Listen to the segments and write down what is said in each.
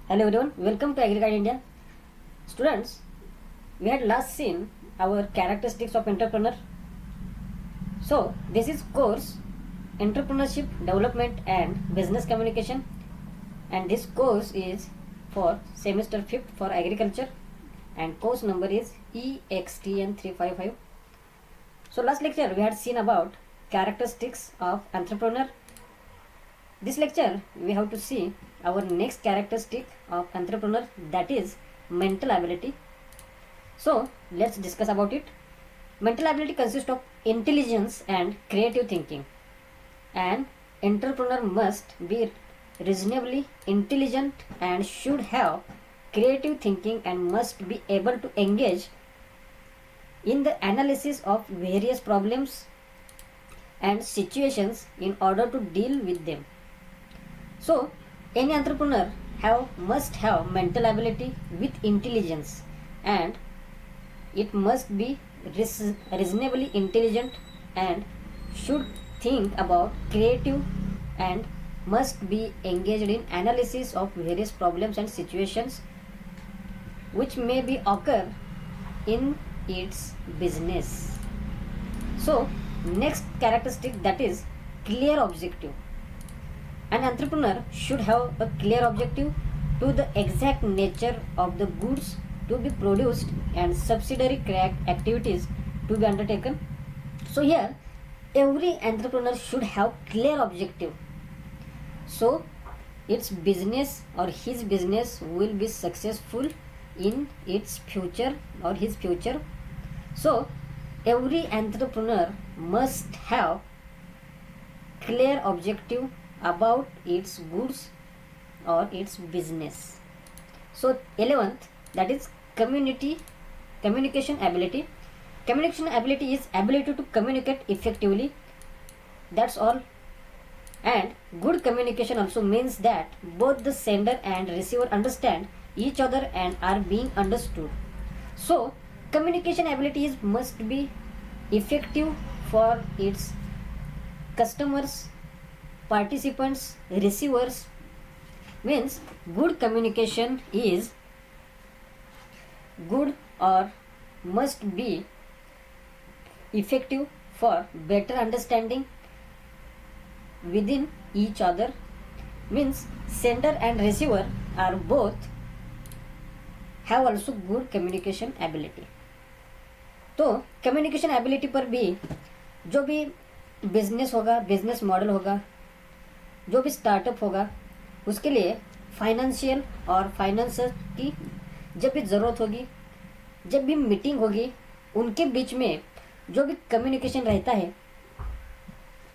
Hello everyone, welcome to AgriGuide India. Students, we had last seen our characteristics of entrepreneur. So, this is course Entrepreneurship Development and Business Communication, and this course is for semester 5th for agriculture, and course number is EXTN 355. So, last lecture we had seen about characteristics of entrepreneur. This lecture we have to see our next characteristic of entrepreneur, that is mental ability. So let's discuss about it. Mental ability consists of intelligence and creative thinking. An entrepreneur must be reasonably intelligent and should have creative thinking and must be able to engage in the analysis of various problems and situations in order to deal with them. So, any entrepreneur must have mental ability with intelligence, and it must be reasonably intelligent and should think about creative and must be engaged in analysis of various problems and situations which may be occur in its business. So, next characteristic, that is clear objective. An entrepreneur should have a clear objective to the exact nature of the goods to be produced and subsidiary activities to be undertaken. So here every entrepreneur should have clear objective. So its business or his business will be successful in its future or his future. So every entrepreneur must have clear objective about its goods or its business. So 11th, that is communication ability. Communication ability is ability to communicate effectively. That's all. And good communication also means that both the sender and receiver understand each other and are being understood. So communication abilities must be effective for its customers, participants, receivers. Means good communication is good or must be effective for better understanding within each other. Means sender and receiver are both have also good communication ability. तो communication ability पर भी जो भी business होगा, business model होगा, जो भी startup होगा, उसके लिए फाइनेंशियल और फाइनेंसर की जब भी ज़रूरत होगी, जब भी मीटिंग होगी, उनके बीच में जो भी कम्युनिकेशन रहता है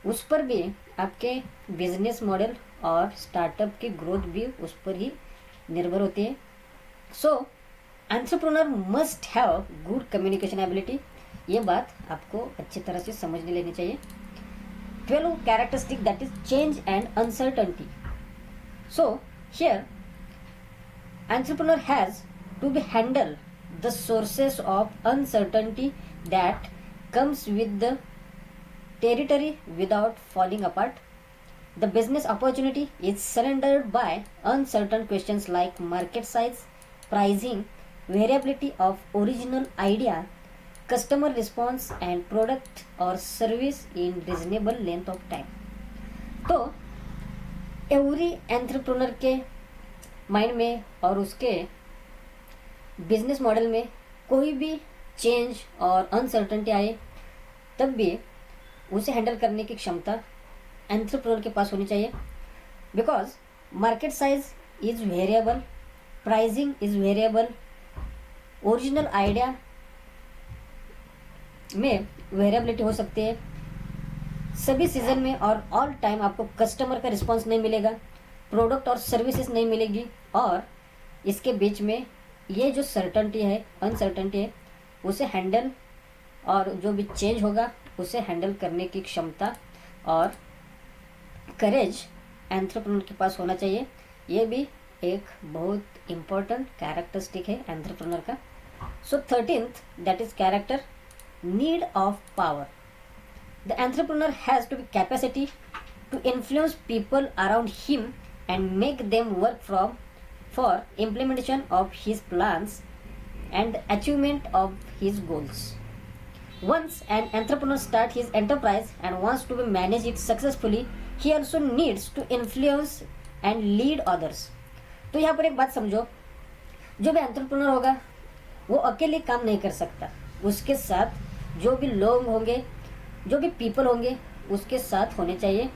उस पर भी आपके बिजनेस मॉडल और स्टार्टअप की ग्रोथ भी उस पर ही निर्भर होती है. So entrepreneur must have good communication ability. ये बात आपको अच्छी तरह से समझने लेनी चाहिए. 12 characteristic, that is change and uncertainty. So here entrepreneur has to be handle the sources of uncertainty that comes with the territory without falling apart. The business opportunity is surrendered by uncertain questions like market size, pricing, variability of original idea, customer response and product or service in reasonable length of time. तो every entrepreneur के mind में और उसके business model में कोई भी change और uncertainty आए तब भी उसे हैंडल करने की क्षमता एंटरप्रेन्योर के पास होनी चाहिए. Because market size is variable, pricing is variable, original idea में वेरिएबिलिटी हो सकती है. सभी सीजन में और ऑल टाइम आपको कस्टमर का रिस्पांस नहीं मिलेगा, प्रोडक्ट और सर्विसेज नहीं मिलेगी, और इसके बीच में ये जो सर्टेनिटी है, अनसर्टेनिटी है, उसे हैंडल और जो भी चेंज होगा उसे हैंडल करने की क्षमता और करेज एंटरप्रेन्योर के पास होना चाहिए. ये भी एक बहुत इम्पोर्टेंट कैरेक्टरिस्टिक है एंटरप्रेन्योर का. सो 13th, that is character need of power. The entrepreneur has to be capacity to influence people around him and make them work from for implementation of his plans and the achievement of his goals. Once an entrepreneur starts his enterprise and wants to manage it successfully, he also needs to influence and lead others. तो यहाँ पर एक बात समझो, जो भी entrepreneur होगा वो अकेले काम नहीं कर सकता, उसके साथ जो भी लोग होंगे, जो भी पीपल होंगे उसके साथ होने चाहिए,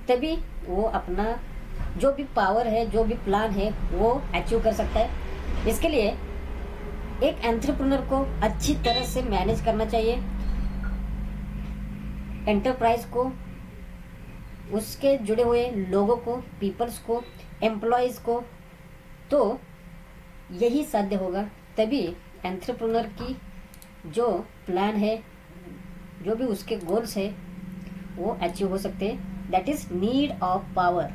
तभी वो अपना जो भी पावर है, जो भी प्लान है वो अचीव कर सकता है। इसके लिए एक एंटरप्रेन्योर को अच्छी तरह से मैनेज करना चाहिए एंटरप्राइज को, उसके जुड़े हुए लोगों को, पीपल्स को, एम्प्लॉयज़ को। तो यही साध्य होगा, तभी एंटरप्रेन्योर की जो प्लान है, जो भी उसके गोल्स है वो अचीव हो सकते हैं। That is need of power.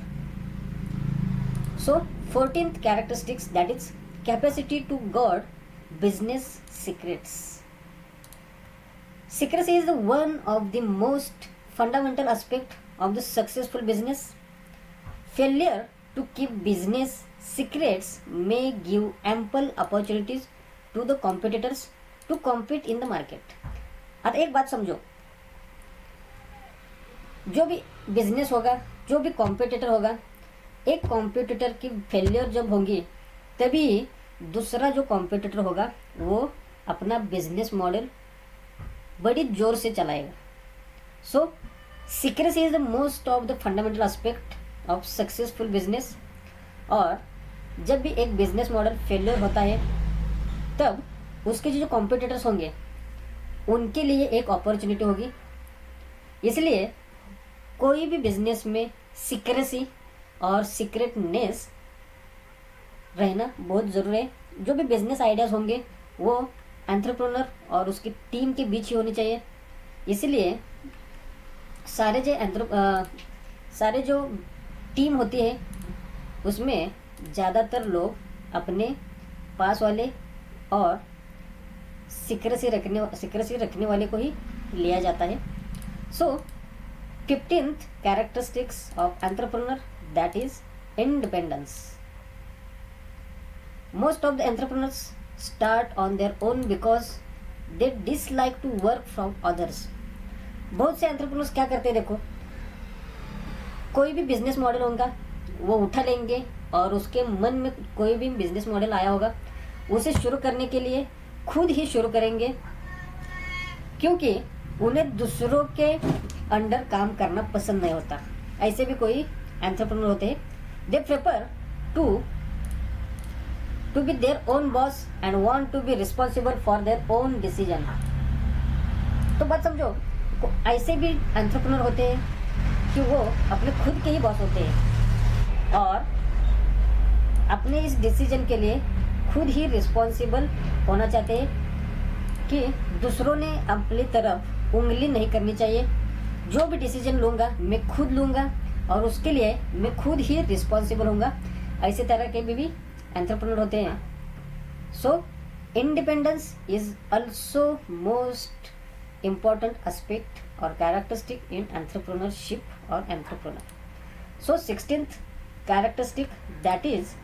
So 14th characteristics, that is capacity to guard business secrets. Secrecy is one of the most fundamental aspect of the successful business. Failure to keep business secrets may give ample opportunities to the competitors to compete in the market. अब एक बात समझो, जो भी business होगा, जो भी competitor होगा, एक कॉम्पिटिटर की फेलियर जब होगी तभी दूसरा जो कॉम्पिटिटर होगा वो अपना बिजनेस मॉडल बड़ी जोर से चलाएगा। So secrecy is the most of the fundamental aspect of successful business. और जब भी एक बिजनेस मॉडल फेलियर होता है तब उसके जो कॉम्पिटिटर्स होंगे उनके लिए एक अपॉर्चुनिटी होगी। इसलिए कोई भी बिजनेस में सीक्रेसी और सीक्रेटनेस रहना बहुत ज़रूरी है। जो भी बिजनेस आइडियाज़ होंगे वो एंटरप्रेन्योर और उसकी टीम के बीच ही होनी चाहिए। इसलिए सारे जो टीम होती है उसमें ज़्यादातर लोग अपने पास वाले और सीक्रेसी रखने वाले को ही लिया जाता है। सो 15th characteristics of entrepreneur, that is independence. Most of the entrepreneurs start on their own because they dislike to work from others. बहुत से एंटरप्रेन्योर्स क्या करते हैं, देखो, कोई भी बिजनेस मॉडल होगा वो उठा लेंगे और उसके मन में कोई भी बिजनेस मॉडल आया होगा उसे शुरू करने के लिए खुद ही शुरू करेंगे, क्योंकि उन्हें दूसरों के अंडर काम करना पसंद नहीं होता। ऐसे भी कोई एंटरप्रेन्योर होते हैं। They prefer to be their own boss and want to be responsible for their own decision. तो बात समझो, ऐसे भी एंटरप्रेन्योर होते हैं कि वो अपने खुद के ही बॉस होते हैं और अपने इस डिसीजन के लिए खुद ही रिस्पॉन्सिबल होना चाहते हैं कि दूसरों ने अपनी तरफ उंगली नहीं करनी चाहिए। जो भी डिसीजन लूँगा मैं खुद लूँगा और उसके लिए मैं खुद ही रिस्पॉन्सिबल होऊंगा। ऐसे तरह के भी एंटरप्रेन्योर होते हैं। So independence is also most important aspect और कैरेक्टरिस्टिक इन एंटरप्रेन्योरशिप और entrepreneur. So 16th characteristic, that is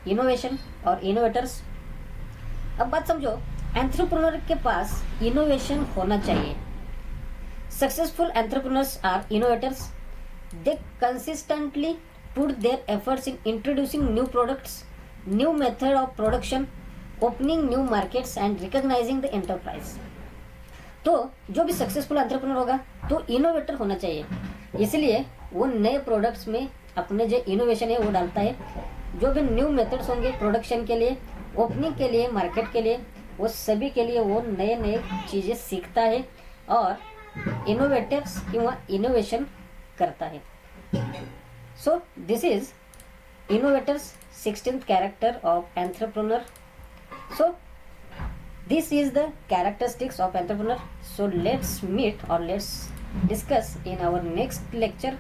innovation और इनोवेटर्स। अब बात समझो, एंटरप्रेन्योर के पास इनोवेशन होना चाहिए। Successful entrepreneurs are innovators. They consistently put their efforts in introducing new products, new method of production, opening new markets and recognizing the enterprise. तो जो भी सक्सेसफुल एंटरप्रेन्योर होगा तो इनोवेटर होना चाहिए। इसलिए वो नए प्रोडक्ट्स में अपने जो इनोवेशन है वो डालता है। जो भी न्यू मेथड्स होंगे प्रोडक्शन के लिए, ओपनिंग के लिए, मार्केट के लिए, वो सभी के लिए वो नए नए चीज़ें सीखता है और इनोवेटर्स किंवा इनोवेशन करता है। So this is innovators 16th character of entrepreneur. So this is the characteristics of entrepreneur. So let's meet or let's discuss in our next lecture.